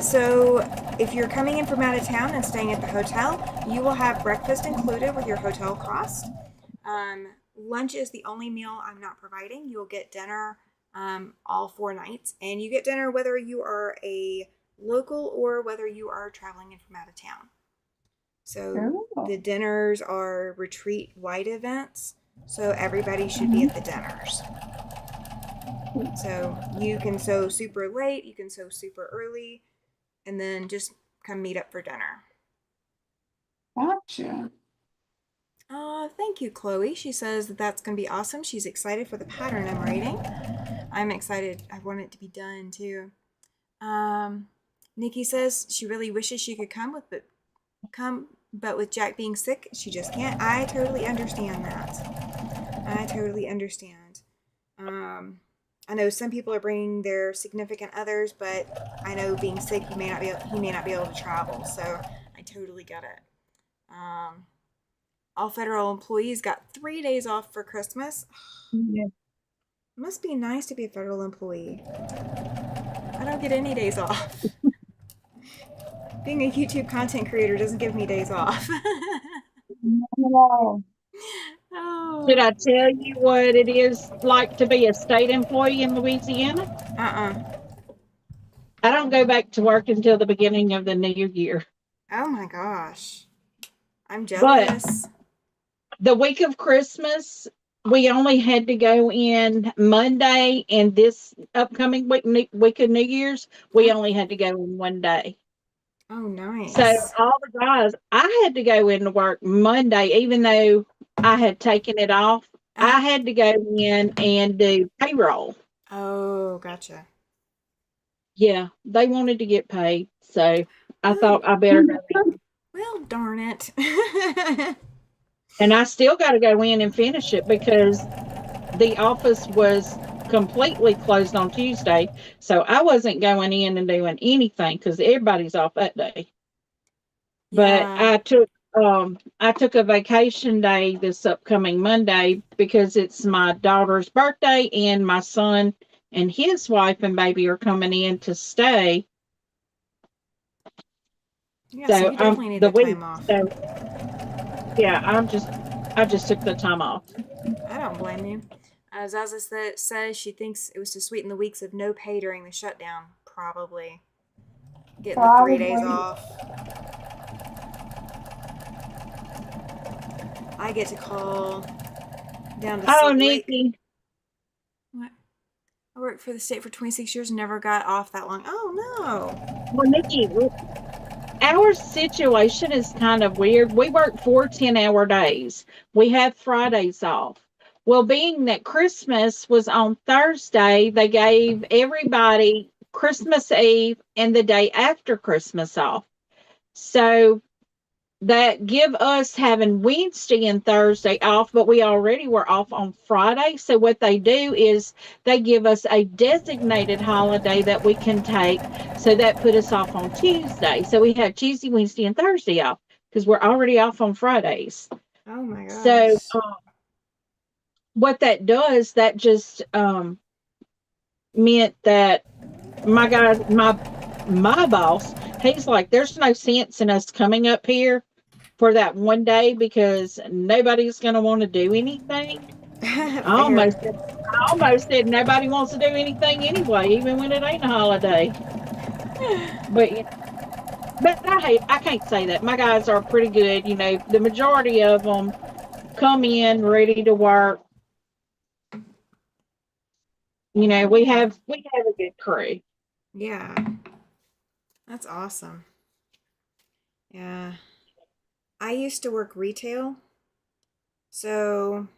So if you're coming in from out of town and staying at the hotel, you will have breakfast included with your hotel cost. Lunch is the only meal I'm not providing. You'll get dinner all 4 nights, and you get dinner whether you are a local or whether you are traveling in from out of town. So Oh. the dinners are retreat-wide events, so everybody should be at the dinners. So you can sew super late, you can sew super early, and then just come meet up for dinner. Gotcha. Thank you, Chloe. She says that that's going to be awesome. She's excited for the pattern I'm writing. I'm excited. I want it to be done too. Um, Nikki says she really wishes she could come, but with Jack being sick, she just can't. I totally understand that. I totally understand. Um, I know some people are bringing their significant others, but I know being sick, he may not be able to travel. So I totally get it. Um, all federal employees got 3 days off for Christmas. Yeah. It must be nice to be a federal employee. I don't get any days off. Being a YouTube content creator doesn't give me days off. No. Should Oh. I tell you what it is like to be a state employee in Louisiana? Uh-uh. I don't go back to work until the beginning of the new year. Oh my gosh. I'm But jealous. the week of Christmas, we only had to go in Monday, and this upcoming week of New Year's, we Uh, only had to go in one day. oh, So nice. all the guys, I had to go into work Monday, even though I had taken it off. Uh-huh. I had to go in and do payroll. Oh, gotcha. Yeah, they wanted to get paid, so I Well, thought I better go in. well, darn it. And I still got to go in and finish it because the office was completely closed on Tuesday. So I wasn't going in and doing anything because everybody's off that day. But Yeah. I took a vacation day this upcoming Monday because it's my daughter's birthday and my son and his wife and baby are coming in to stay. Yeah, so So you definitely need the the week. time off. So yeah, I just took the time off. I don't blame you. As Zaza says, she thinks it was to sweeten the weeks of no pay during the shutdown. Probably. Getting the 3 days Probably. off. I get to call down to Oh, Salt Lake. Nikki. What? I worked for the state for 26 years, never got off that long. Oh, no. Well, Nikki, our situation is kind of weird. We work 4 10-hour days. We have Fridays off. Well, being that Christmas was on Thursday, they gave everybody Christmas Eve and the day after Christmas off. So that give us having Wednesday and Thursday off, but we already were off on Friday. So what they do is they give us a designated holiday that we can take. So that put us off on Tuesday. So we had Tuesday, Wednesday, and Thursday off because we're already off on Fridays. Oh, my So gosh. what that does, that just meant that my guy, my boss, he's like, there's no sense in us coming up here for that one day because nobody's going to want to do anything. I Fair. almost, I almost said nobody wants to do anything anyway, even when it ain't a holiday. But but I can't say that. My guys are pretty good. You know, the majority of them come in ready to work. You know, we have a good crew. Yeah, that's awesome. Yeah. I used to work retail. So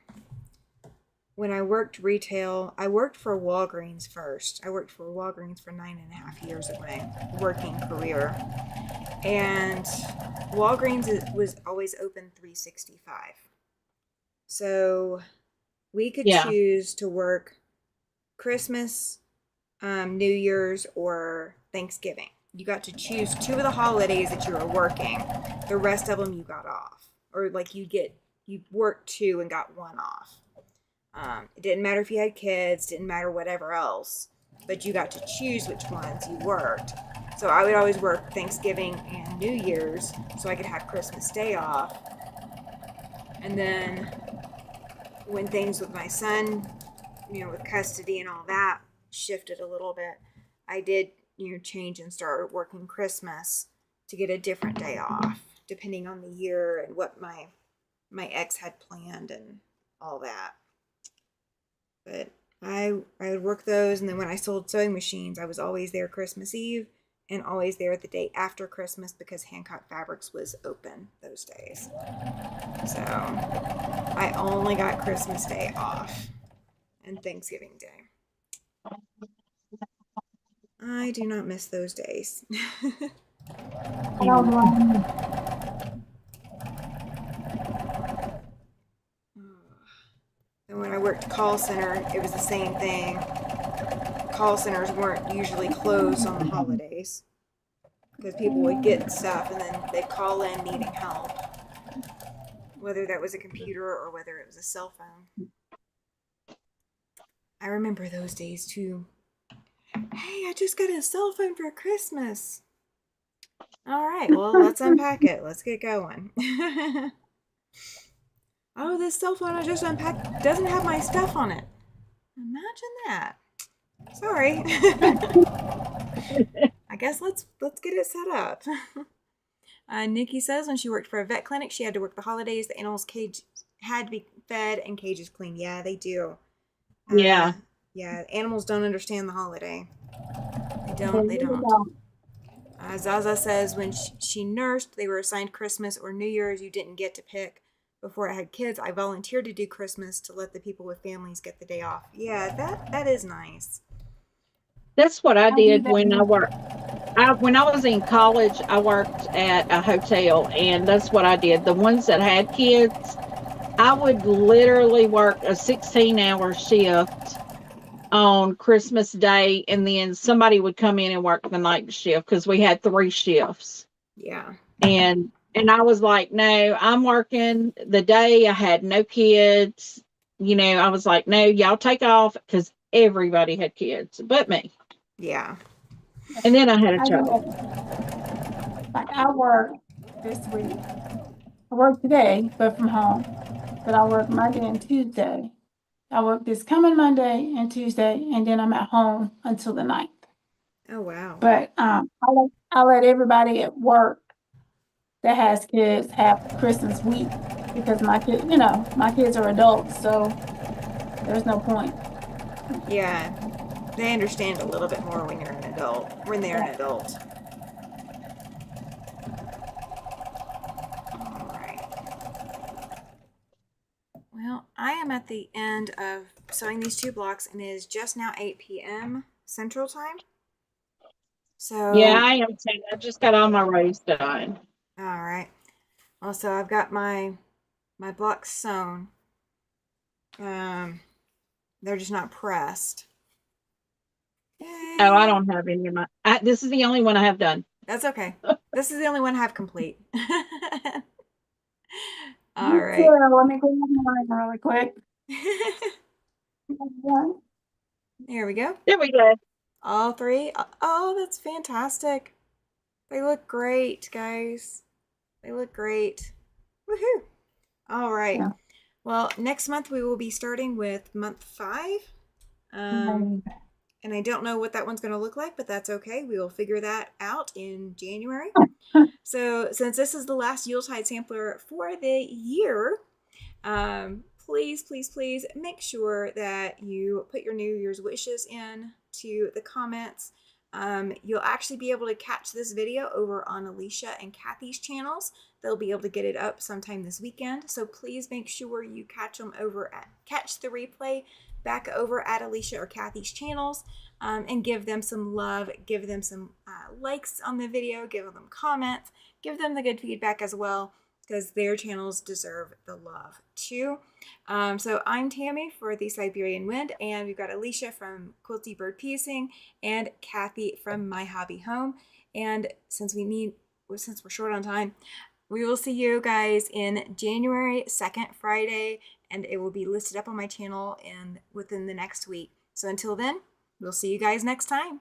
when I worked retail, I worked for Walgreens first. I worked for Walgreens for 9.5 years of my working career. And was always open 365. So we could Yeah, choose to work Christmas, New Year's, or Thanksgiving. You got to choose two of the holidays that you were working. The rest of them you got off, or like you worked two and got one off. It didn't matter if you had kids, didn't matter whatever else, but you got to choose which ones you worked. So I would always work Thanksgiving and New Year's so I could have Christmas Day off. And then when things with my son, with custody and all that shifted a little bit, I did, change and start working Christmas to get a different day off, depending on the year and what my ex had planned and all that. But I would work those, and then when I sold sewing machines, I was always there Christmas Eve, and always there the day after Christmas because Hancock Fabrics was open those days. So I only got Christmas Day off and Thanksgiving Day. I do not miss those days. I don't blame And when I worked call center, it was the same thing. Call centers weren't usually closed on the holidays because people would get stuff and then they'd call in needing help, whether that was a computer or whether it was a cell phone. I remember those days too. Hey, I just got a cell phone for Christmas. All right, well, let's unpack it. Let's get going. Oh, this cell phone I just unpacked doesn't have my stuff on it. Imagine that. Sorry. I guess let's get it set up. Nikki says when she worked for a vet clinic, she had to work the holidays. The animals' cage had to be fed and cages cleaned. Yeah, they do. Yeah. Yeah, animals don't understand the holiday. They really don't. Zaza says when she nursed, they were assigned Christmas or New Year's. You didn't get to pick. Before I had kids, I volunteered to do Christmas to let the people with families get the day off. Yeah, that is nice. That's what I I do did that. when I worked. When I was in college, I worked at a hotel, and that's what I did. The ones that had kids, I would literally work a 16-hour shift on Christmas Day, and then somebody would come in and work the night shift because we had 3 shifts. Yeah. And I was like, no, I'm working the day I had no kids. I was like, no, y'all take off because everybody had kids but me. Yeah. And then I had a I do child. that. Like I work this week. I work today, but from home. But I work Monday and Tuesday. I work this coming Monday and Tuesday, and then I'm at home until the 9th. Oh, wow. But I let everybody at work that has kids have Christmas week because my kids are adults, so there's no point. Yeah. They understand a little bit more when you're an adult. When they're an adult. All right. Well, I am at the end of sewing these 2 blocks, and it is just now 8 p.m. Central Time. So Yeah, I am too. I just got all my rows done. all right. Also, I've got my blocks sewn. They're just not pressed. Yay. Oh, I don't have any of my. This is the only one I have done. That's okay. This is the only one I have complete. All Me right. too. Let me go mine really quick. There we go. There we go. All 3. Oh, that's fantastic. They look great, guys. They look great. Woohoo. All right. Yeah. Well, next month we will be starting with month 5. And I don't know what that one's going to look like, but that's okay. We will figure that out in January. So since this is the last Yuletide sampler for the year, please, please, please make sure that you put your New Year's wishes in to the comments. You'll actually be able to catch this video over on Alicia and Kathy's channels. They'll be able to get it up sometime this weekend. So please make sure you catch the replay back over at Alicia or Kathy's channels, and give them some love, give them some likes on the video, give them comments, give them the good feedback as well, because their channels deserve the love too. So I'm Tammy for the Siberian Wind, and we've got Alicia from Quilty Bird Piecing and Kathy from My Hobby Home. And since we're short on time, we will see you guys in January 2nd, Friday, and it will be listed up on my channel within the next week. So until then, we'll see you guys next time.